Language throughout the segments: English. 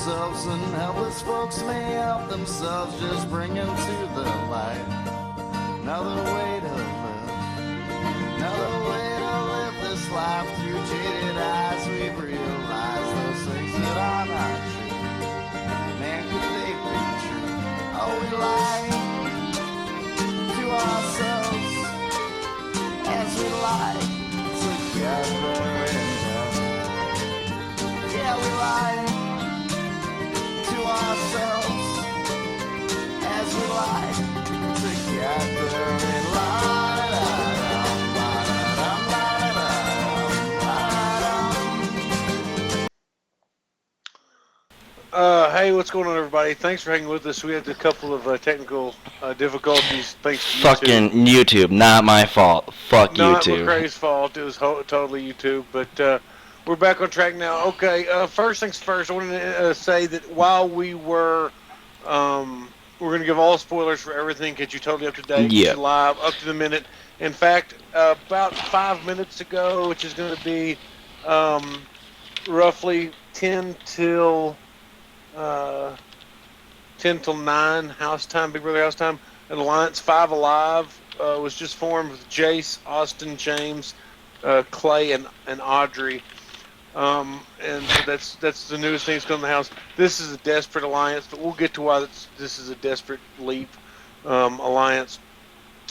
themselves, and helpless folks may help themselves. Just bring them to the light. Another way to live, another way to live this life. Through jaded eyes we've realized those things that are not true. Man, could they be true? Oh, we lie to ourselves as we lie together in death. Yeah, we lie to ourselves as we lie together in Hey, what's going on, everybody? Thanks for hanging with us. We had a couple of technical difficulties thanks to YouTube. Fucking YouTube, not my fault. Fuck Not YouTube. McCrae's fault. It was totally YouTube, but we're back on track now. Okay, first things first, I want to say that while we're going to give all spoilers for everything, get you totally up to date, Yeah. get you live, up to the minute. In fact, about 5 minutes ago, which is going to be roughly 10 till 9 house time, Big Brother house time. An Alliance 5 Alive was just formed with Jace, Austin, James, Clay, and Audrey. And so that's the newest thing that's going in the house. This is a desperate alliance, but we'll get to why this is a desperate leap alliance.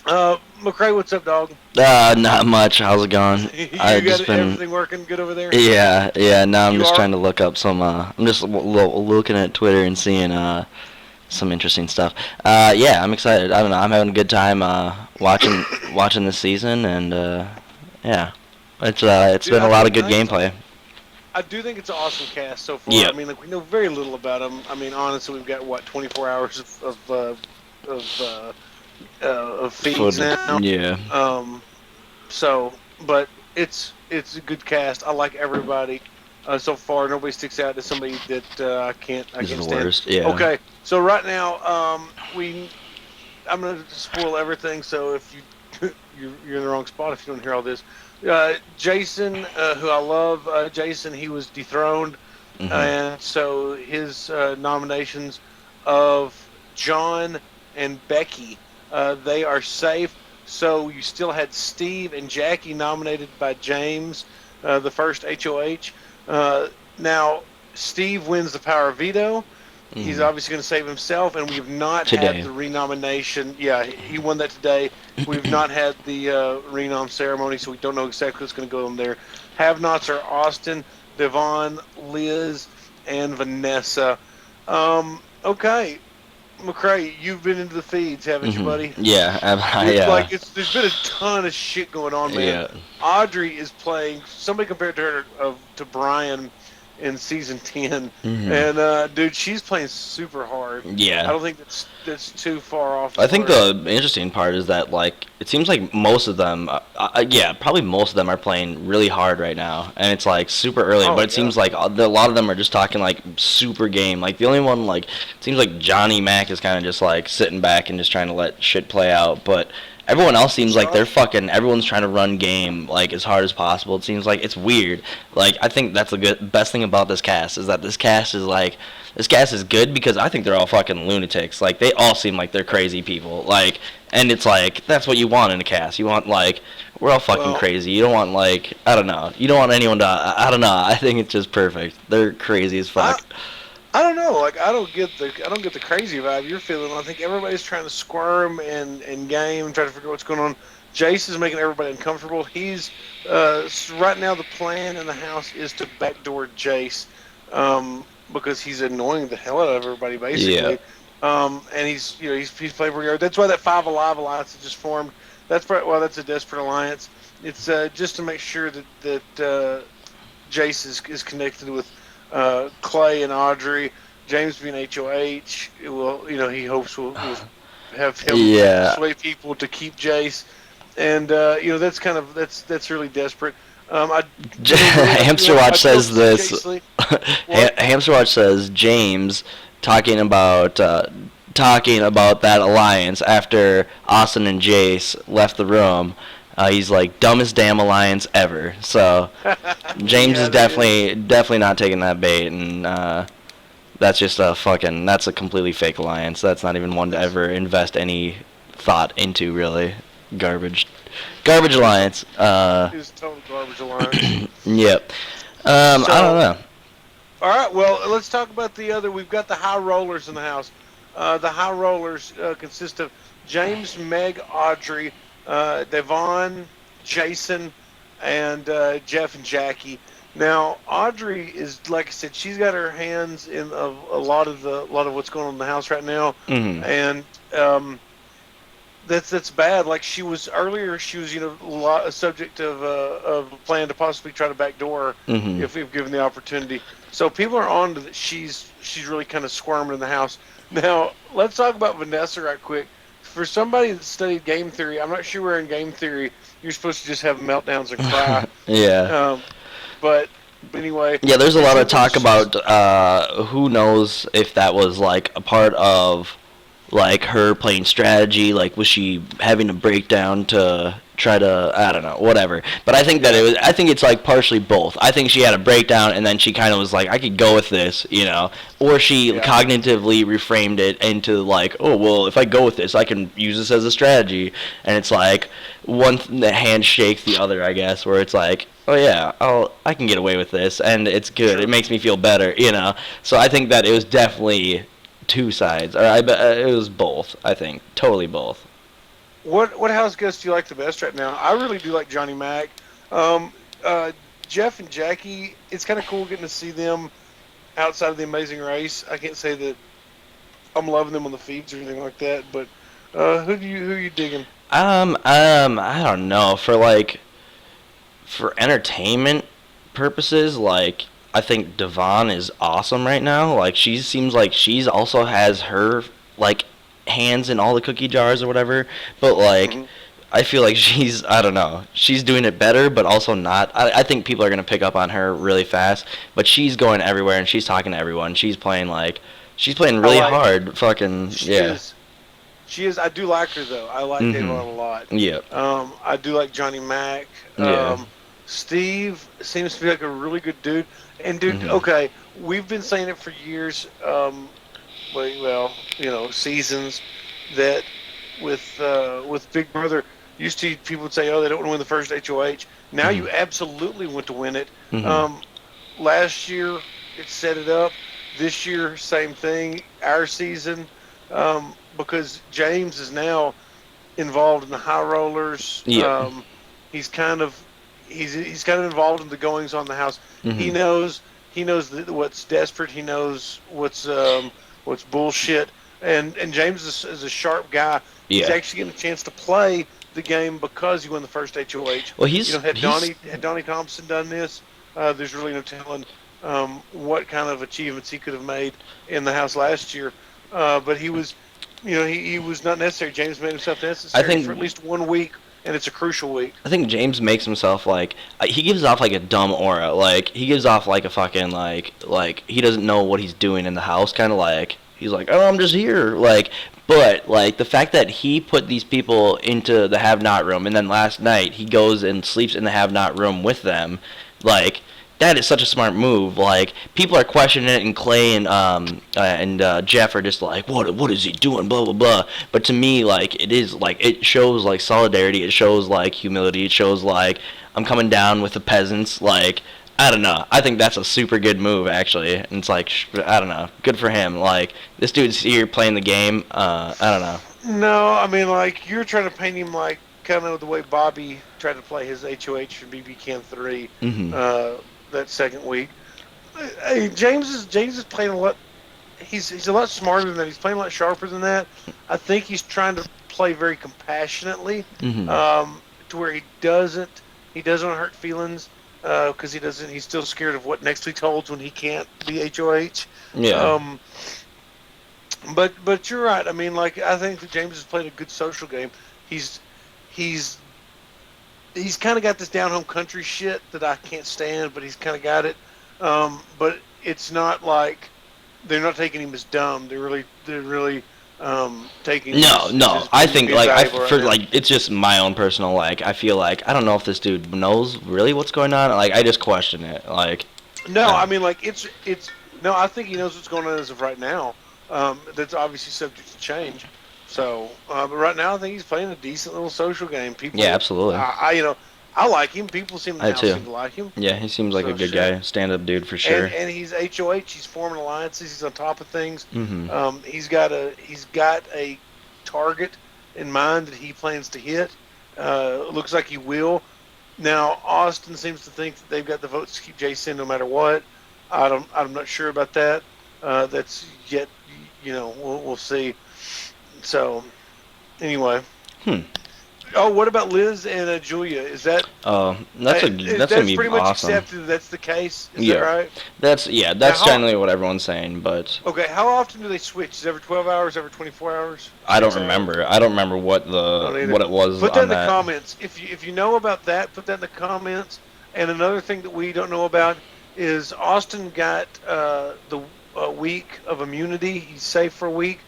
McCrae, what's up, dog? Not much. How's it going? You I've got just been. everything working good over there? Yeah. Now I'm You just are? trying to look up some. I'm just looking at Twitter and seeing some interesting stuff. Yeah, I'm excited. I don't know. I'm having a good time watching this season, and yeah, it's Dude, been a lot of good I gameplay. I do think it's an awesome cast so far. Yep. I mean, like, we know very little about them. I mean, honestly, we've got 24 hours of feeds now. Yeah. So, but it's a good cast. I like everybody so far. Nobody sticks out as somebody that I can't This is the stand. worst. Yeah. Okay, so right now I'm gonna spoil everything. So if you're in the wrong spot if you don't hear all this. Jason, who I love, Jason, he was dethroned, Mhm. and so his nominations of John and Becky, they are safe. So you still had Steve and Jackie nominated by James, the first HOH. Now, Steve wins the power of veto. He's Mhm. obviously going to save himself, and we have not Today. had the renomination. Yeah, he won that today. We've not had the renom ceremony, so we don't know exactly what's going to go on there. Have-nots are Austin, Devon, Liz, and Vanessa. Okay, McCrae, you've been into the feeds, haven't you, Mhm. buddy? Yeah. It's Yeah. like there's been a ton of shit going on, man. Yeah. Audrey is playing. Somebody compared to her to Brian in season 10, Mhm. and dude, she's playing super hard. Yeah. I don't think that's too far off. I think for her. the interesting part is that, like, it seems like most of them, yeah, probably most of them are playing really hard right now, and it's like super early. Oh, but it yeah. seems like a lot of them are just talking like super game. Like the only one, like, it seems like Johnny Mac is kind of just like sitting back and just trying to let shit play out. But everyone else seems like they're fucking. Everyone's trying to run game like as hard as possible. It seems like it's weird. Like I think that's the best thing about this cast is that this cast is good because I think they're all fucking lunatics. Like they all seem like they're crazy people. Like, and it's like that's what you want in a cast. You want like we're all fucking crazy. You don't want like I don't know. You don't want anyone to I don't know. I think it's just perfect. They're crazy as fuck. I don't know. Like I don't get the crazy vibe you're feeling. I think everybody's trying to squirm and game and try to figure out what's going on. Jace is making everybody uncomfortable. He's right now the plan in the house is to backdoor Jace because he's annoying the hell out of everybody basically. Yeah. And he's playing very hard. That's why that 5 Alive alliance has just formed. That's why that's a desperate alliance. It's just to make sure that Jace is connected with Clay and Audrey. James being HOH, he hopes will have him sway people to keep Jace, and that's really desperate. Hamster Watch says this. Hamster Watch says James talking about that alliance after Austin and Jace left the room. He's like dumbest damn alliance ever. So James is definitely not taking that bait, and That's just that's a completely fake alliance. That's not even one to ever invest any thought into, really. Garbage alliance. It's a total garbage alliance. Yep. So, I don't know. All right, well, let's talk about the other. We've got the high rollers in the house. The high rollers consist of James, Meg, Audrey, Devon, Jason, and Jeff and Jackie. Now, Audrey is, like I said, she's got her hands in a lot of what's going on in the house right now, and that's bad. Like she was earlier, she was a subject of a plan to possibly try to backdoor her if given the opportunity. So people are on to that. She's really kind of squirming in the house. Now let's talk about Vanessa right quick. For somebody that studied game theory, I'm not sure where in game theory you're supposed to just have meltdowns and cry. Yeah. But anyway. Yeah, there's a lot of talk about who knows if that was like a part of like her playing strategy, like was she having a breakdown to try to, I don't know, whatever. But I think that I think it's like partially both. I think she had a breakdown and then she kind of was like, I could go with this, or she cognitively reframed it into like, oh, well, if I go with this, I can use this as a strategy. And it's like one hand shakes the other, I guess, where it's like, oh yeah, I can get away with this and it's good. Sure. It makes me feel better, So I think that it was definitely two sides. It was both, I think. Totally both. What house guest do you like the best right now? I really do like Johnny Mac. Jeff and Jackie, it's kind of cool getting to see them outside of the Amazing Race. I can't say that I'm loving them on the feeds or anything like that, but who are you digging? I don't know. For entertainment purposes, like I think Devon is awesome right now. Like she seems like she's also has her like hands in all the cookie jars or whatever, but like I feel like I don't know, she's doing it better but also not. I think people are going to pick up on her really fast, but she's going everywhere and she's talking to everyone. She's playing really hard. She is. I do like her though. I like Devon a lot. Yeah. I do like Johnny Mac. Steve seems to be like a really good dude. And dude, okay, we've been saying it for years. Seasons that with Big Brother, used to people would say, oh, they don't want to win the first HOH. Now you absolutely want to win it. Last year it set it up. This year, same thing. Our season, because James is now involved in the high rollers. He's kind of involved in the goings on in the house. He knows what's desperate. He knows what's bullshit. And James is a sharp guy. Yeah. He's actually getting a chance to play the game because he won the first HOH. Well, had Donnie Thompson done this, there's really no telling what kind of achievements he could have made in the house last year. But he was, he was not necessary. James made himself necessary for at least 1 week. And it's a crucial week. I think James makes himself like he gives off like a dumb aura. Like he gives off like a fucking like he doesn't know what he's doing in the house. Kind of like he's like, oh, I'm just here. Like, but like the fact that he put these people into the have-not room, and then last night he goes and sleeps in the have-not room with them, like. That is such a smart move. Like people are questioning it, and Clay and Jeff are just like, "What is he doing?" Blah blah blah. But to me, like it shows like solidarity. It shows like humility. It shows like I'm coming down with the peasants. Like I don't know. I think that's a super good move actually. And it's like I don't know. Good for him. Like this dude's here playing the game. I don't know. No, I mean like you're trying to paint him like kind of the way Bobby tried to play his HOH for BB Can 3. That second week. James is playing a lot. He's a lot smarter than that. He's playing a lot sharper than that. I think he's trying to play very compassionately, to where he doesn't hurt feelings, because he's still scared of what next week holds when he can't be HOH. Yeah. But you're right. I mean, like I think that James has played a good social game. He's kind of got this down-home country shit that I can't stand, but he's kind of got it. But it's not like they're not taking him as dumb. They're really taking. No. I think it's just my own personal like. I feel like I don't know if this dude knows really what's going on. Like I just question it. Like. No, I mean like it's No, I think he knows what's going on as of right now. That's obviously subject to change. So, but right now, I think he's playing a decent little social game. People, Yeah, absolutely. I like him. People seem in the I house too. seem to like him. Yeah, he seems like So a good shit. guy, stand-up dude for And sure. and he's HOH. He's forming alliances. He's on top of things. Mhm. He's got a target in mind that he plans to hit. Looks like he will. Now Austin seems to think that they've got the votes to keep Jason no matter what. I'm not sure about that. That's yet. We'll see. So anyway. Hmm. Oh, what about Liz and Julia? Is that Oh, that's gonna be pretty much awesome. accepted that that's the case? Is Yeah. that right? That's Now, generally what everyone's saying, but okay, how often do they switch? Is it every 12 hours, every 24 hours? I don't 6 hours? remember. I don't remember what I don't either. it was Put that on in the that. comments. If you know about that, put that in the comments. And another thing that we don't know about is Austin got the week of immunity. He's safe for a week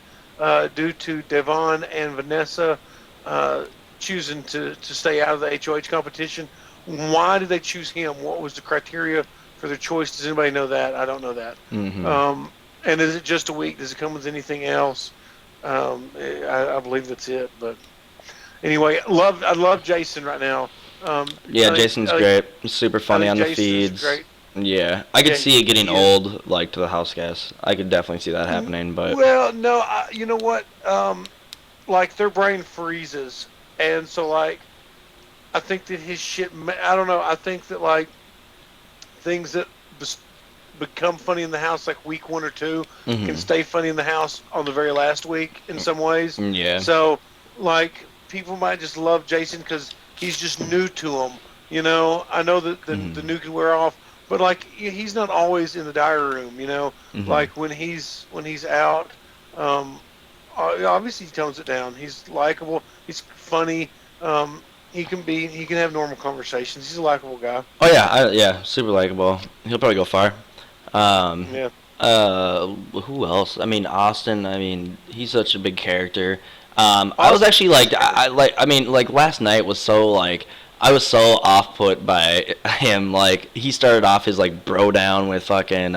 due to Devon and Vanessa choosing to stay out of the HOH competition. Why did they choose him? What was the criteria for their choice? Does anybody know that? I don't know that. Mhm. And is it just a week? Does it come with anything else? I believe that's it. But anyway, I love Jason right now. Yeah, Jason's great. Super I funny think on the Jason's feeds. great. Yeah, I could Yeah, see it getting he is. old, like to the Houseguest. I could definitely see that happening, but Well, no, you know what? Like their brain freezes, and so like I think that his shit. I don't know. I think that like things that become funny in the house like week 1 or 2 can Mhm. stay funny in the house on the very last week in some ways. Yeah. So like people might just love Jason because he's just new to them. I know that the Mhm. new can wear off, but like he's not always in the diary room. Mhm. Like when he's out, um, obviously he tones it down. He's likable. He's funny. He can have normal conversations. He's a likable guy. Oh yeah, yeah, super likable. He'll probably go far. Um, Yeah. who else? I mean, Austin. I mean, he's such a big character. I was Austin, actually like, I mean, like last night was so like, I was so off put by him. Like, he started off his like bro down with fucking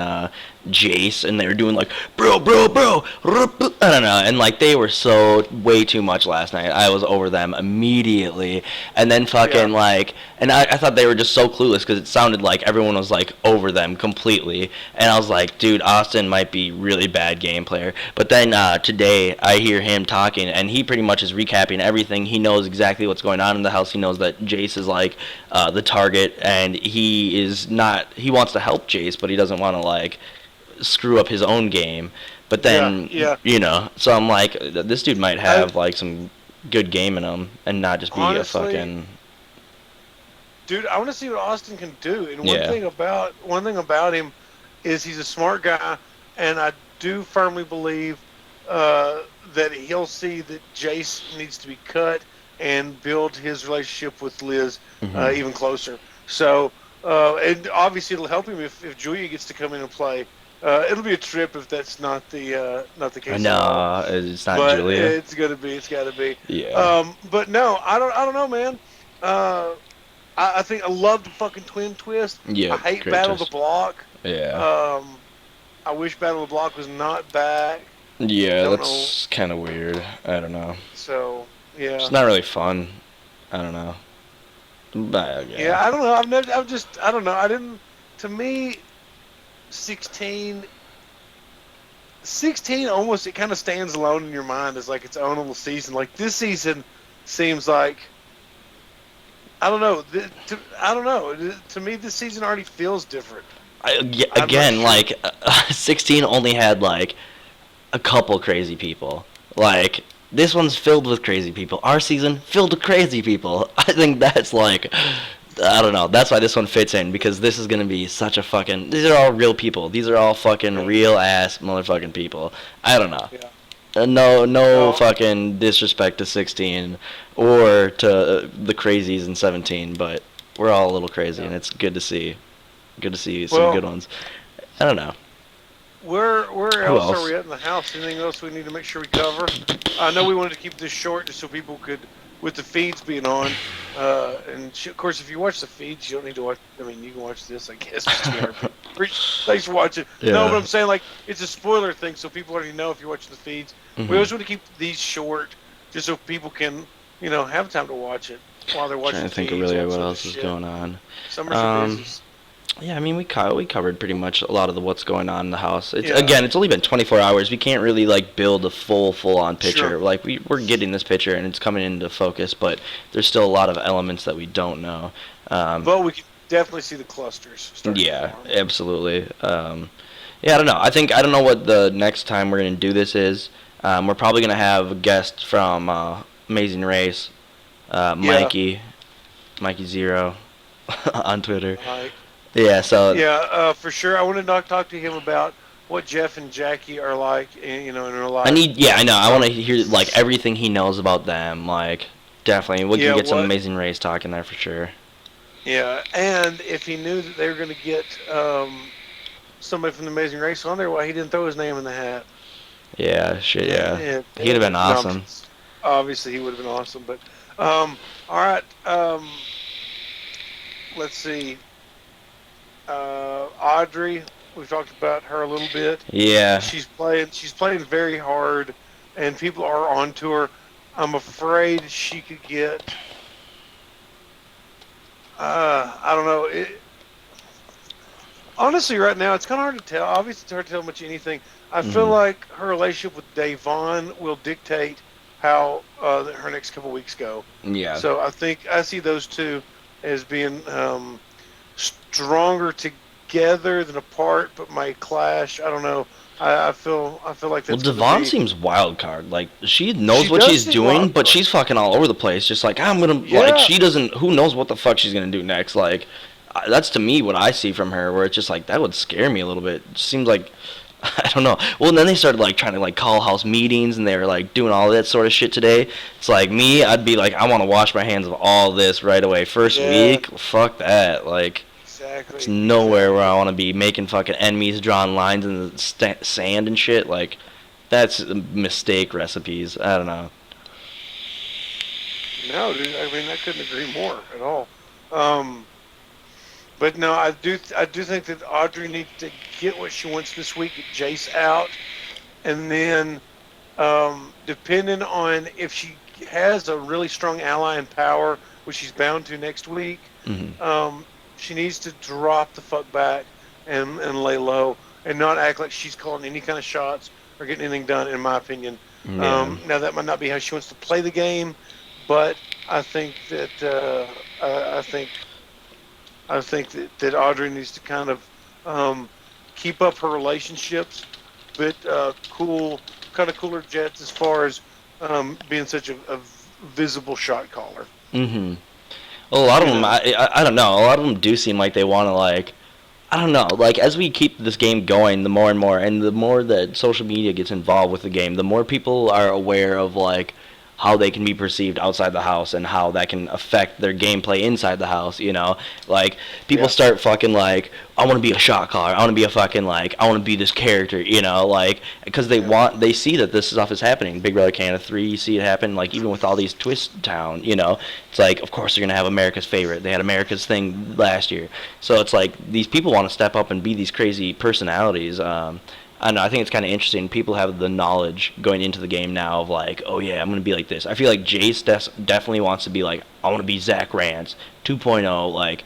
Jace, and they were doing like bro. I don't know, and like they were so way too much last night. I was over them immediately, and then fucking Yeah. like, and I thought they were just so clueless because it sounded like everyone was like over them completely, and I was like, dude, Austin might be really bad game player. But then today I hear him talking, and he pretty much is recapping everything. He knows exactly what's going on in the house. He knows that Jace is like the target, and he is not. He wants to help Jace, but he doesn't want to like screw up his own game. But then, Yeah. so I'm like, this dude might have like some good game in him, and not just be a Honestly, fucking. dude, I want to see what Austin can do. And Yeah. one thing about him is he's a smart guy, and I do firmly believe that he'll see that Jace needs to be cut and build his relationship with Liz Mhm. even closer. So, and obviously it'll help him if Julia gets to come in and play. It'll be a trip if that's not the case at all. No, it's not But Julia. it's gonna be. It's got to be. Yeah. But no, I don't know, man. I think I love the fucking twin twist. Yeah. I hate great Battle of twist. the Block. Yeah. I wish Battle of the Block was not back. Yeah, don't that's kind of weird. I don't know. So yeah. It's not really fun. I don't know. But, Yeah, I don't know. I don't know. I didn't. To me, 16 almost it kind of stands alone in your mind as like its own little season. Like this season seems like I don't know. I don't know. To me, this season already feels different. Again, sure. like 16 only had like a couple crazy people. Like this one's filled with crazy people. Our season filled with crazy people. I think that's like I don't know. That's why this one fits in because this is gonna be such a fucking. These are all real people. These are all fucking real ass motherfucking people. I don't know. Yeah. No fucking disrespect to 16 or to the crazies in 17, but we're all a little crazy, and it's good to see. Good to see some Well, good ones. I don't know. Where Who else else? are we at in the house? Anything else we need to make sure we cover? I know we wanted to keep this short just so people could with the feeds being on. Of course, if you watch the feeds, you don't need to watch. I mean, you can watch this, I guess. Thanks for watching. Yeah. No, but I'm saying like it's a spoiler thing, so people already know if you're watching the feeds. Mm-hmm. We always want to keep these short, just so people can, have time to watch it while they're watching. Trying to think of really what else is going on. Summer's busy. Yeah, I mean, we covered pretty much a lot of what's going on in the house. Again, it's only been 24 hours. We can't really like build a full-on picture. Sure. Like we're getting this picture and it's coming into focus, but there's still a lot of elements that we don't know. But we can definitely see the clusters. Yeah, absolutely. Yeah, I don't know. I don't know what the next time we're gonna do this is. We're probably gonna have a guest from Amazing Race, Mikey Zero, on Twitter. Yeah, so... Yeah, for sure. I want to talk to him about what Jeff and Jackie are like, in real life. I know. I want to hear, like, everything he knows about them. Like, definitely. We can get some Amazing Race talk in there for sure. Yeah, and if he knew that they were going to get somebody from the Amazing Race on there, why he didn't throw his name in the hat. Yeah, shit, yeah. He'd have been awesome. Obviously, he would have been awesome. But, all right. Let's see. Audrey, we've talked about her a little bit. Yeah. She's playing very hard, and people are on to her. I'm afraid she could get. I don't know. Honestly, right now it's kind of hard to tell. Obviously, it's hard to tell much anything. I feel like her relationship with Davon will dictate how her next couple weeks go. Yeah. So I see those two as being stronger together than apart, but might clash. I don't know. I feel like that's. Well, Devon seems wild card. Like she knows what she's doing, but she's fucking all over the place. Just like like she doesn't. Who knows what the fuck she's gonna do next? Like that's to me what I see from her. Where it's just like that would scare me a little bit. It seems like. I don't know. Well, and then they started like trying to like call house meetings, and they were like doing all that sort of shit today. It's like me, I'd be like, I want to wash my hands of all this right away. First week, fuck that. Like, exactly. It's nowhere where I want to be making fucking enemies, drawing lines in the sand and shit. Like, that's mistake recipes. I don't know. No, dude. I mean, I couldn't agree more at all. But no, I do think that Audrey needs to get what she wants this week, get Jace out, and then depending on if she has a really strong ally in power, which she's bound to next week, she needs to drop the fuck back and lay low and not act like she's calling any kind of shots or getting anything done, in my opinion. Yeah. Now, that might not be how she wants to play the game, but I think that I think that Audrey needs to kind of keep up her relationships, but kind of cooler jets as far as being such a visible shot caller. Mm-hmm. Well, a lot of them, I don't know. A lot of them do seem like they want to like, I don't know. Like as we keep this game going, the more and more, and the more that social media gets involved with the game, the more people are aware of like how they can be perceived outside the house and how that can affect their gameplay inside the house, you know? Like, people start fucking like, I want to be a shot caller, I want to be a fucking like, I want to be this character, you know? Like, because they see that this stuff is happening. Big Brother Canada 3, you see it happen, like, even with all these Twist Town, you know? It's like, of course they're going to have America's favorite. They had America's thing last year. So it's like, these people want to step up and be these crazy personalities. I don't know, I think it's kind of interesting. People have the knowledge going into the game now of like, oh yeah, I'm going to be like this. I feel like Jace definitely wants to be like, I want to be Zach Rance 2.0, like,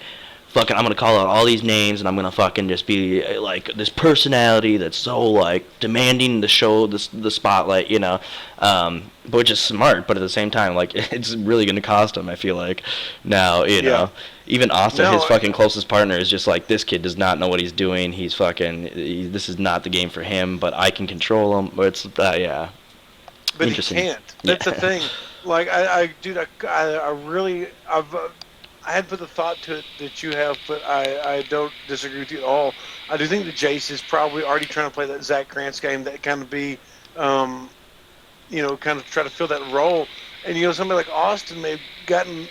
fucking, I'm going to call out all these names and I'm going to fucking just be like this personality that's so like demanding the show, the spotlight, you know, which is smart, but at the same time, like, it's really going to cost him, I feel like, now, you know. Even Austin, his fucking closest partner, is just like, this kid does not know what he's doing. He's fucking, this is not the game for him, but I can control him. But it's, yeah. But he can't. That's the thing. Like, I hadn't put the thought to it that you have, but I don't disagree with you at all. I do think that Jace is probably already trying to play that Zach Krantz game, that kind of be, you know, kind of try to fill that role. And, you know, somebody like Austin may have gotten,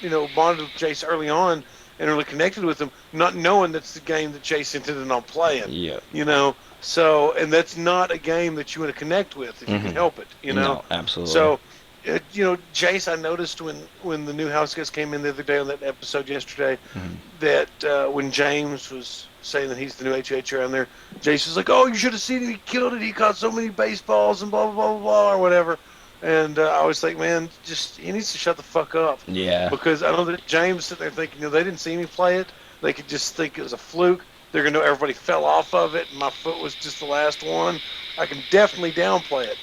you know, bonded with Jace early on and really connected with him, not knowing that's the game that Jace intended on playing. Yeah. You know, so, and that's not a game that you want to connect with if you can help it, you know? No, absolutely. So, Jace, I noticed when the new house guest came in the other day on that episode yesterday, Mhm. that when James was saying that he's the new HH around there, Jace was like, "Oh, you should have seen it. He killed it. He caught so many baseballs and blah blah blah blah blah or whatever." And I was like, "Man, just he needs to shut the fuck up." Yeah. Because I know that James sitting there thinking, they didn't see me play it. They could just think it was a fluke. They're gonna know everybody fell off of it, and my foot was just the last one. I can definitely downplay it,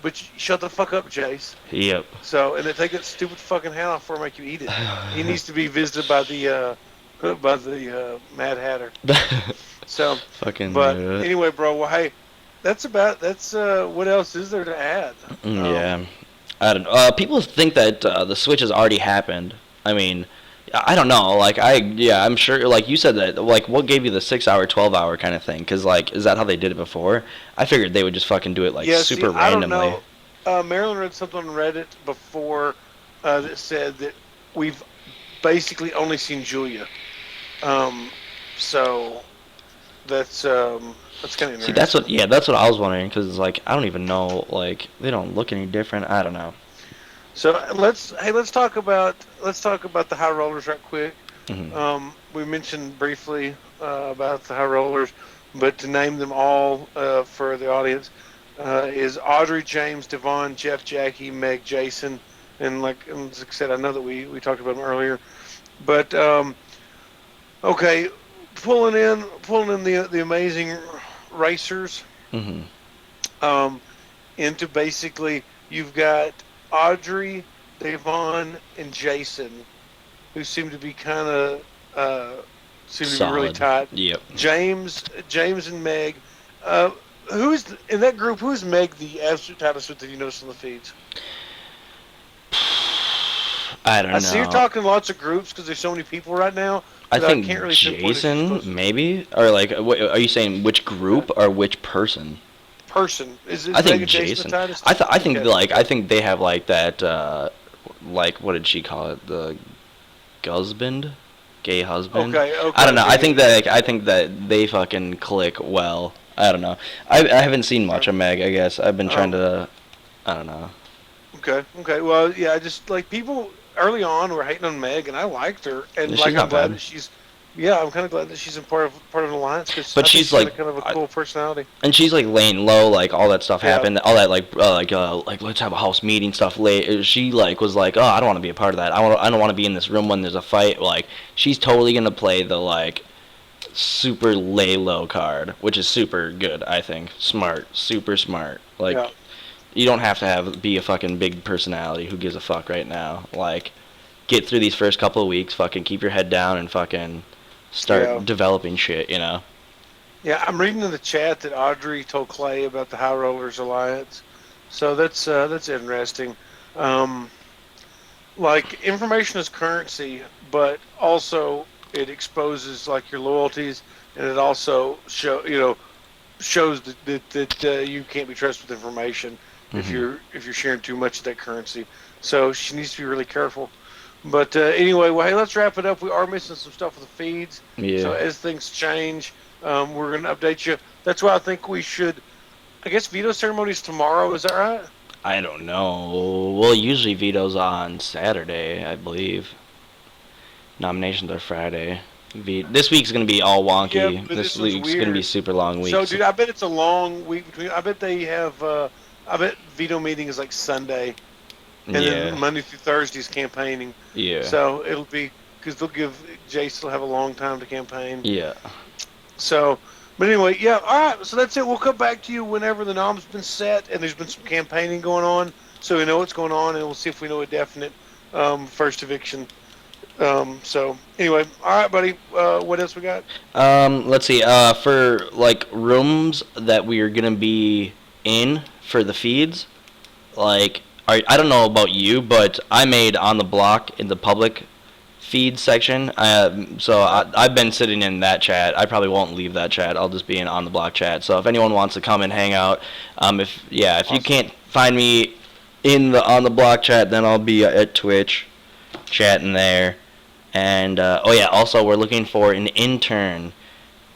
But shut the fuck up, Jace. Yep. So, and they take that stupid fucking hat off before I make you eat it. He needs to be visited by the Mad Hatter. So, Fucking. but anyway, bro. Well, hey, that's what else is there to add? Yeah. I don't know. People think that the Switch has already happened. I mean, I don't know. Like, I'm sure. Like, you said that. Like, what gave you the 6-hour, 12-hour kind of thing? Because, like, is that how they did it before? I figured they would just fucking do it, like, super randomly. I don't know. Marilyn read something on Reddit before that said that we've basically only seen Julia. So that's kind of interesting. See, that's what I was wondering. Because, like, I don't even know. Like, they don't look any different. I don't know. So let's talk about the high rollers right quick. Mm-hmm. We mentioned briefly about the high rollers, but to name them all for the audience is Audrey, James, Devon, Jeff, Jackie, Meg, Jason, and like I said, I know that we talked about them earlier, but okay, pulling in the amazing racers Mm-hmm. Into basically you've got Audrey, Devon, and Jason, who seem to be kind of be really tight. Yep. James and Meg. Who's in that group? Who's Meg, the absolute tightest with that you notice on the feeds? I don't know. I see you're talking lots of groups because there's so many people right now. I think can't really Jason, maybe, or like, are you saying which group or which person? Person is I think Meg Jason. the tightest? I think Okay. I think they have like that. Like, what did she call it? The husband, gay husband. Okay. I don't know. I think that they fucking click well. I don't know. I haven't seen much of Meg. I guess I've been trying to. I don't know. Okay. Well, yeah. I just like people early on were hating on Meg, and I liked her, and She's like not I'm glad bad. that she's. Yeah, I'm kind of glad that she's in part of an alliance because But she's like kind of a cool personality. And she's like laying low, like all that stuff Yeah. happened, all that like let's have a house meeting stuff. Late, she like was like, oh, I don't want to be a part of that. I don't want to be in this room when there's a fight. Like, she's totally gonna play the like super lay low card, which is super good. I think smart, super smart. Like, Yeah. you don't have to be a fucking big personality. Who gives a fuck right now? Like, get through these first couple of weeks, fucking keep your head down, and fucking start developing shit. Yeah, I'm reading in the chat that Audrey told Clay about the High Rollers Alliance, so that's interesting. Like, information is currency, but also it exposes like your loyalties, and it also shows that you can't be trusted with information if you're sharing too much of that currency. So she needs to be really careful. But anyway, well, hey, let's wrap it up. We are missing some stuff with the feeds. Yeah. So as things change, we're going to update you. That's why I think we should, I guess, veto ceremonies tomorrow. Is that right? I don't know. Well, usually veto's on Saturday, I believe. Nominations are Friday. This week's gonna be all wonky. Yeah, but this was week's gonna be super long week. So, dude, I bet it's a long week between. I bet they have. I bet veto meeting is like Sunday, and then Monday through Thursday is campaigning. Yeah. So it'll be because they'll give Jason will have a long time to campaign. Yeah. So, but anyway, yeah. All right. So that's it. We'll come back to you whenever the nom's been set and there's been some campaigning going on, so we know what's going on, and we'll see if we know a definite first eviction. So anyway, all right, buddy. What else we got? Let's see. For like rooms that we are gonna be in for the feeds, like I don't know about you, but I made On the Block in the public feed section. So I've been sitting in that chat. I probably won't leave that chat. I'll just be in On the Block chat. So if anyone wants to come and hang out, if you can't find me in the On the Block chat, then I'll be at Twitch chatting there. And also we're looking for an intern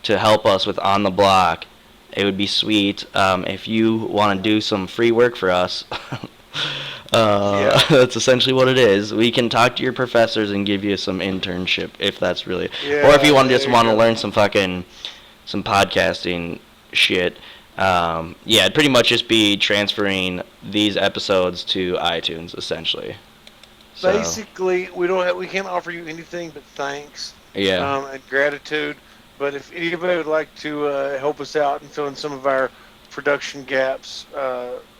to help us with On the Block. It would be sweet if you want to do some free work for us. Yeah. That's essentially what it is. We can talk to your professors and give you some internship if that's really, Yeah, or if you want there just you want to go. learn some podcasting shit. Yeah, it'd pretty much just be transferring these episodes to iTunes essentially. So Basically, we can't offer you anything but thanks yeah. and gratitude. But if anybody would like to help us out and fill in some of our production gaps,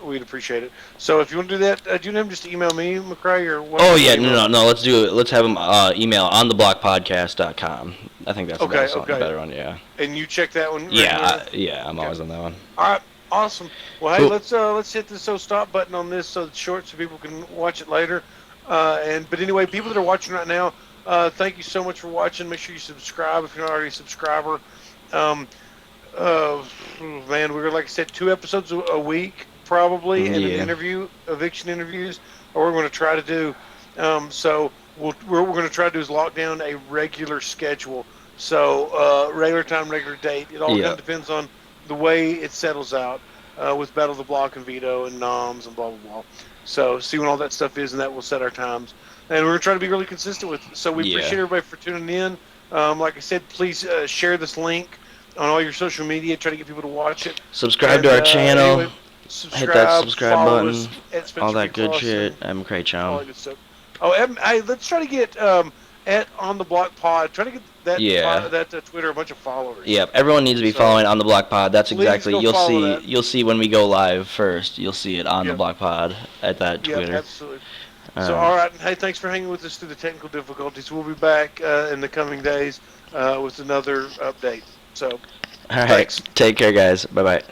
we'd appreciate it. So if you want to do that, do you want him just email me, McCrae, or what? Oh What yeah, email? no. Let's do it. Let's have them email ontheblockpodcast.com. I think that's the Okay, best one, okay. better one. Yeah. And you check that one. Yeah, regularly? I'm Okay. always on that one. All right, awesome. Well, hey, Cool. let's hit the stop button on this so it's short so people can watch it later. But anyway, people that are watching right now, thank you so much for watching. Make sure you subscribe if you're not already a subscriber. Man, we're like I said, 2 episodes a week probably, and Yeah. an eviction interviews, or we're going to try to do. So what we're going to try to do is lock down a regular schedule. So regular time, regular date. It all kind Yeah. of depends on the way it settles out with Battle of the Block and Veto and Noms and blah blah blah. So see when all that stuff is, and that will set our times. And we're going to try to be really consistent with it. So we Yeah. appreciate everybody for tuning in. Like I said, please share this link on all your social media. Try to get people to watch it. Subscribe to our channel. Anyway, Hit that subscribe follow button. us at Spencer All that P. good Clausen, shit. I'm McCrae all that Chum. good stuff. Oh, hey, let's try to get at On the Block Pod. Try to get that Yeah. Twitter a bunch of followers. Yep, everyone needs to be So, following On the Block Pod. That's please exactly. go You'll follow see. that. You'll see when we go live first. You'll see it on the Yep. Block Pod at that Yeah, Twitter. absolutely. So, all right. Hey, thanks for hanging with us through the technical difficulties. We'll be back in the coming days with another update. So, All right. thanks. Take care, guys. Bye bye.